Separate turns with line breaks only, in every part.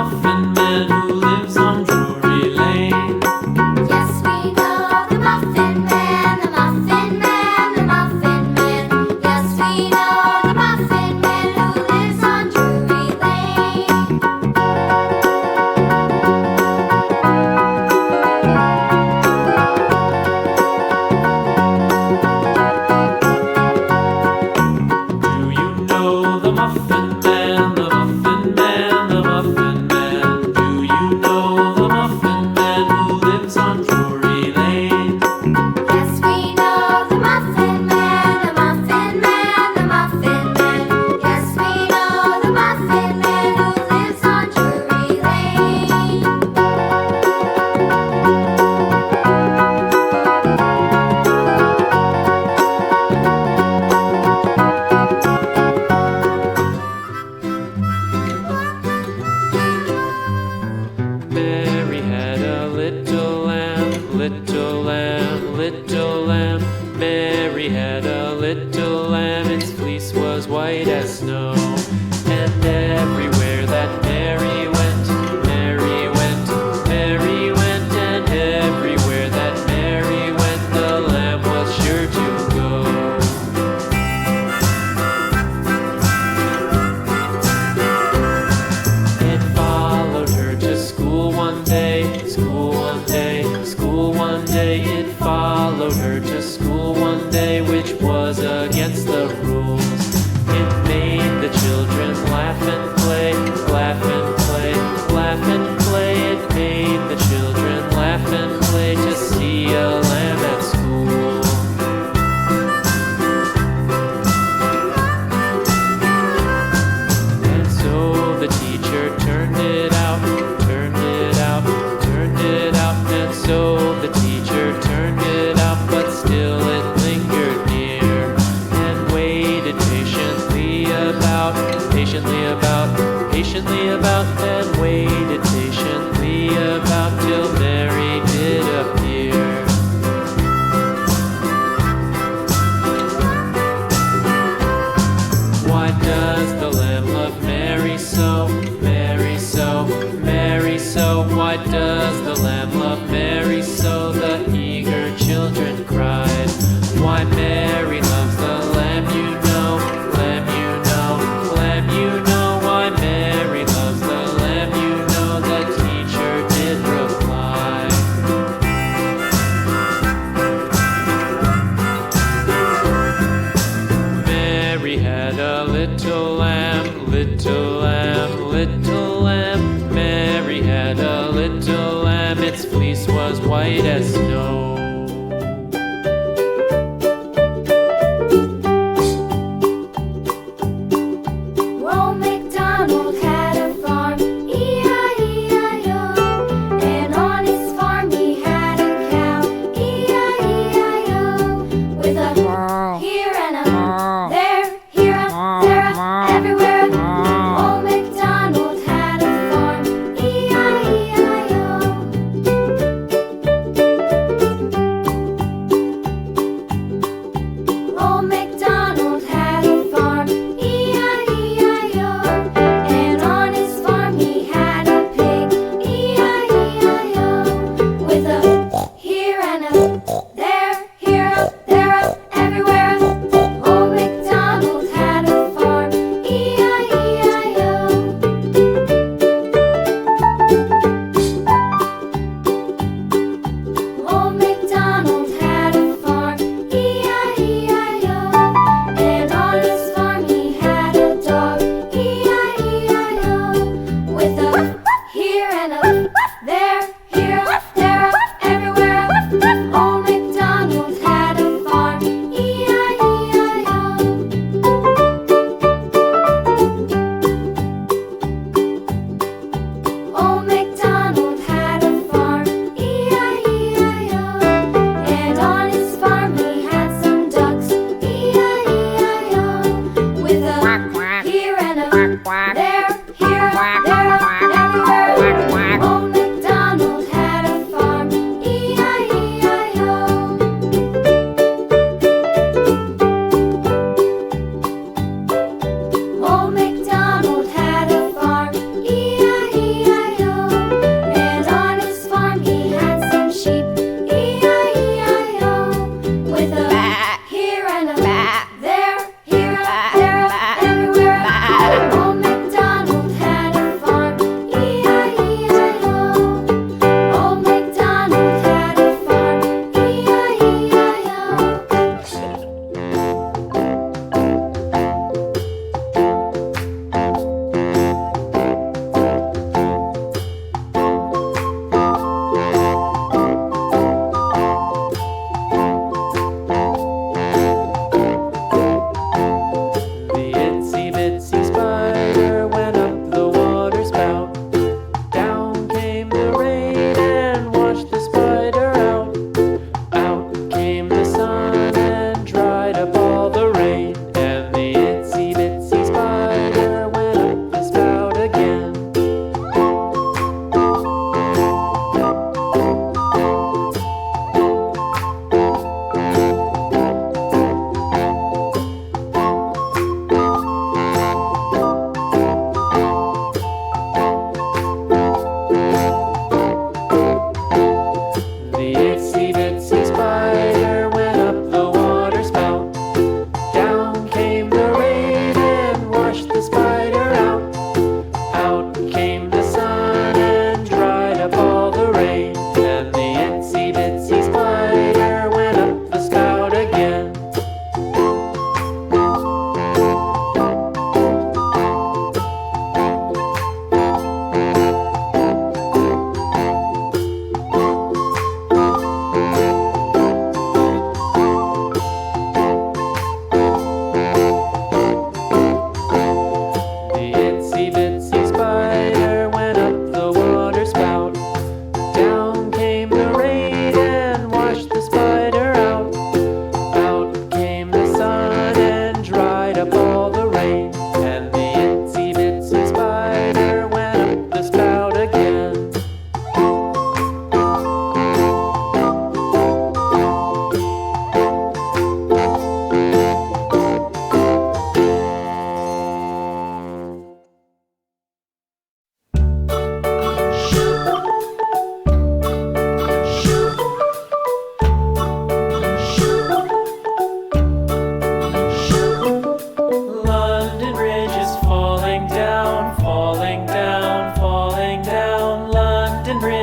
Muffin Man who lives on Drury Lane.
Yes, we know the Muffin Man, the Muffin Man, the Muffin Man. Yes, we know the Muffin Man who lives on Drury Lane.
Do you know the Muffin Man, the Muffin Man, the Muffin Man? Do you know the Muffin Man who lives on Drury Lane?
Yes, we know the Muffin Man, the Muffin Man, the Muffin Man. Yes, we know the Muffin Man who lives on Drury Lane.
Mary had a little lamb, little lamb, little lamb. Mary had a little lamb, its fleece was white as snow. And everywhere that Mary went, Mary went, Mary went, and everywhere that Mary went, the lamb was sure to go. It followed her to school one day, school one day, school one day. It followed her to school one day, which was against the rules. It made the children laugh and play, laugh and play, laugh and play. It made the children laugh and play to see a lamb at school. And so the teacher turned it out, turned it out, turned it out. And so the teacher turned it out, but still it lingered near and waited patiently about, patiently about, patiently about, and waited patiently about till Mary did appear. Why does the lamb love Mary so, Mary so, Mary so? Why does the lamb love Mary so? The eager children cried. Why Mary loves the lamb, you know, lamb, you know, lamb, you know. Why Mary loves the lamb, you know, the teacher did reply. Mary had a little lamb, little lamb, little lamb. Mary had a little lamb, its fleece was white as snow.
Old MacDonald had a farm, E-I-E-I-O. And on his farm he had a cow, E-I-E-I-O. With a here and a there, here a, there a, everywhere a. Old MacDonald had a farm, E-I-E-I-O.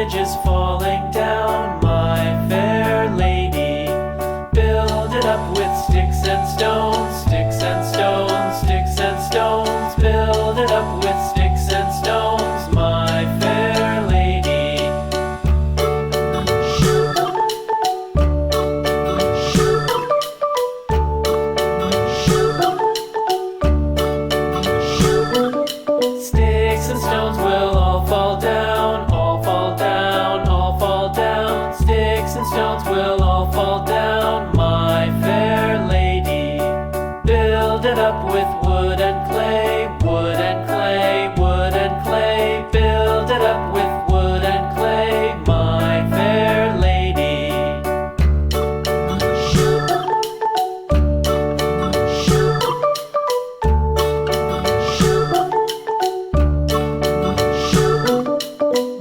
ridges falling down, my fair lady. Build it up with sticks and stones, sticks and stones, sticks and stones. Build it up with sticks and stones, my fair lady. Sticks and stones will all fall down, all fall down, all fall down. Sticks and stones will all fall down, my fair lady. Build it up with wood and clay, wood and clay, wood and clay. Build it up with wood and clay, my fair lady.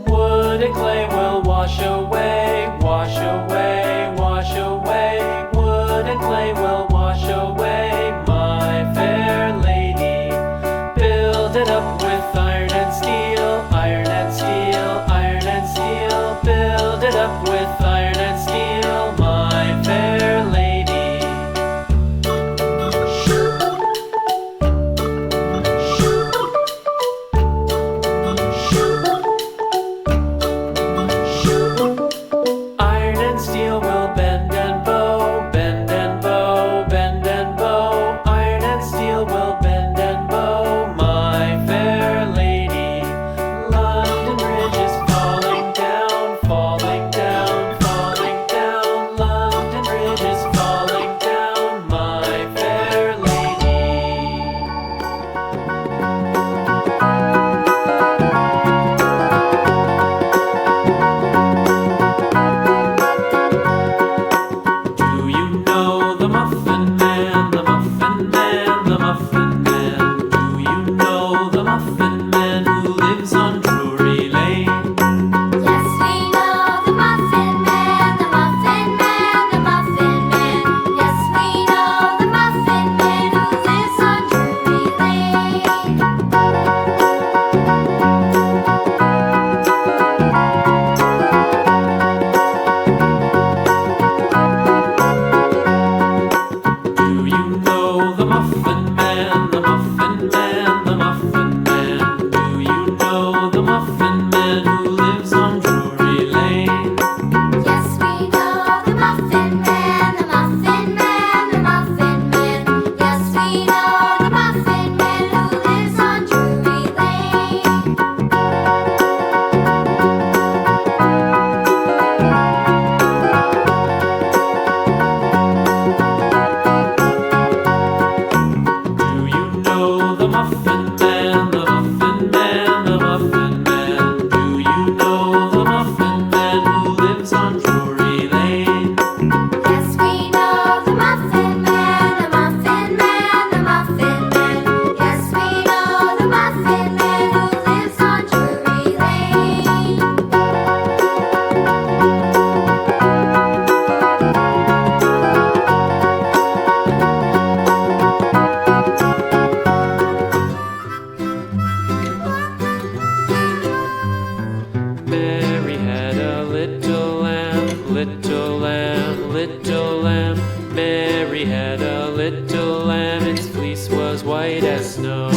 Wood and clay will wash away, wash away, wash away. Wood and clay will wash away, my fair lady. Build it up with iron and steel, iron and steel, iron and steel. Build it up with iron and steel, my fair lady. Iron and steel will bend and bow, bend and bow, bend and bow. Iron and steel will bend and bow, my fair lady. London Bridge is falling down, falling down, falling down. London Bridge is falling down, my fair lady. Do you know the Muffin Man, the Muffin Man, the Muffin Man? Do you know the Muffin Man who lives on Drury Lane?
Yes, we know the Muffin Man, the Muffin Man, the Muffin Man. Yes, we know the Muffin Man who lives on Drury Lane.
Do you know the Muffin Man, the Muffin Man, the Muffin Man? Do you know the Muffin Man who lives on Drury Lane?
Yes, we know the Muffin Man, the Muffin Man, the Muffin Man. Yes, we know the Muffin Man who lives on Drury Lane.
Do you know the Muffin Man, the Muffin Man, the Muffin Man? Do you know the Muffin Man who lives on Drury Lane?
Yes, we know the Muffin Man, the Muffin Man, the Muffin Man. Yes, we know the Muffin Man who lives on Drury Lane.
Mary had a little lamb, little lamb, little lamb. Mary had a little lamb, its fleece was white as snow.